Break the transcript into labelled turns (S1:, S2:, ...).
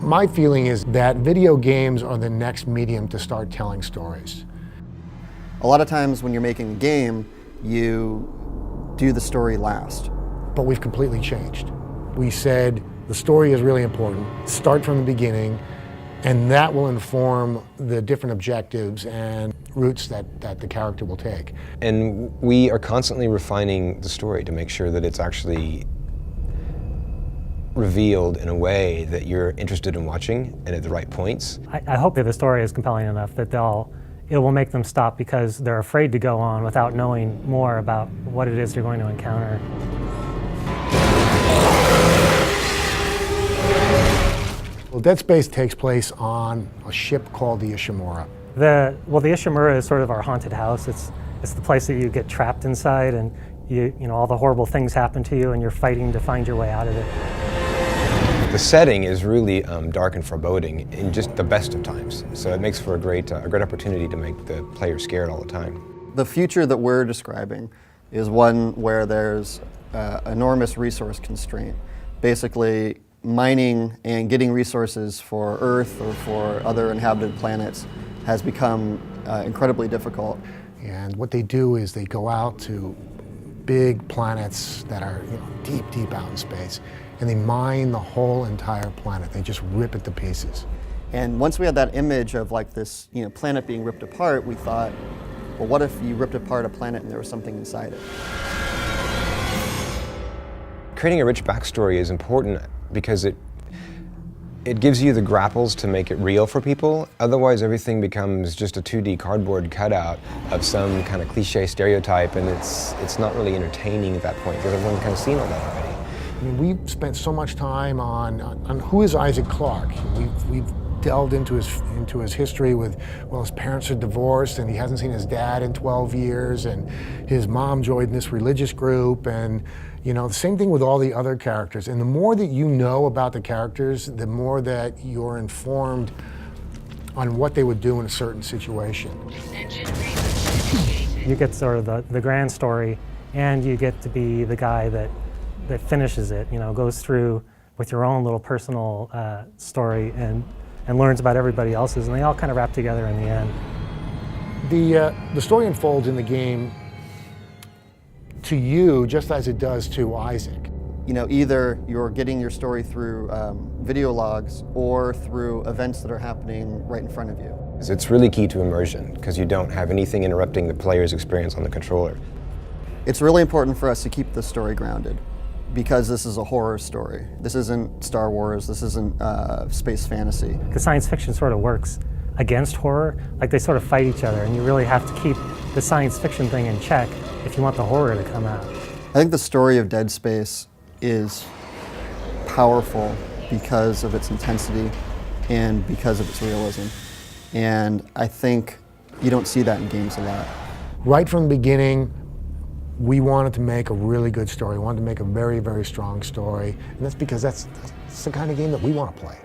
S1: My feeling is that video games are the next medium to start telling stories.
S2: A lot of times when you're making a game, you do the story last.
S1: But we've completely changed. We said the story is really important, start from the beginning, and that will inform the different objectives and routes that the character will take.
S3: And we are constantly refining the story to make sure that it's actually revealed in a way that you're interested in watching and at the right points.
S4: I hope that the story is compelling enough that it will make them stop because they're afraid to go on without knowing more about what it is they're going to encounter.
S1: Well, Dead Space takes place on a ship called the Ishimura.
S4: The Ishimura is sort of our haunted house. It's the place that you get trapped inside, and you know all the horrible things happen to you, and you're fighting to find your way out of it.
S3: The setting is really dark and foreboding in just the best of times, so it makes for a great opportunity to make the player scared all the time.
S2: The future that we're describing is one where there's enormous resource constraint. Basically, mining and getting resources for Earth or for other inhabited planets has become incredibly difficult.
S1: And what they do is they go out to big planets that are deep, deep out in space, and they mine the whole entire planet. They just rip it to pieces.
S2: And once we had that image of like this planet being ripped apart, we thought, well, what if you ripped apart a planet and there was something inside it?
S3: Creating a rich backstory is important because it gives you the grapples to make it real for people. Otherwise, everything becomes just a 2D cardboard cutout of some kind of cliche stereotype, and it's not really entertaining at that point because everyone's kind of seen all that already.
S1: I mean, we've spent so much time on who is Isaac Clarke. We've delved into his history with, well, his parents are divorced and he hasn't seen his dad in 12 years, and his mom joined this religious group, and the same thing with all the other characters. And the more that you know about the characters, the more that you're informed on what they would do in a certain situation.
S4: You get sort of the grand story, and you get to be the guy that finishes it, goes through with your own little personal story and learns about everybody else's, and they all kind of wrap together in the end.
S1: The story unfolds in the game to you just as it does to Isaac.
S2: Either you're getting your story through video logs or through events that are happening right in front of you.
S3: It's really key to immersion because you don't have anything interrupting the player's experience on the controller.
S2: It's really important for us to keep the story grounded because this is a horror story. This isn't Star Wars, this isn't space fantasy.
S4: Because science fiction sort of works against horror, like they sort of fight each other, and you really have to keep the science fiction thing in check if you want the horror to come out.
S2: I think the story of Dead Space is powerful because of its intensity and because of its realism. And I think you don't see that in games a lot.
S1: Right from the beginning, we wanted to make a really good story. We wanted to make a very, very strong story. And that's because that's the kind of game that we want to play.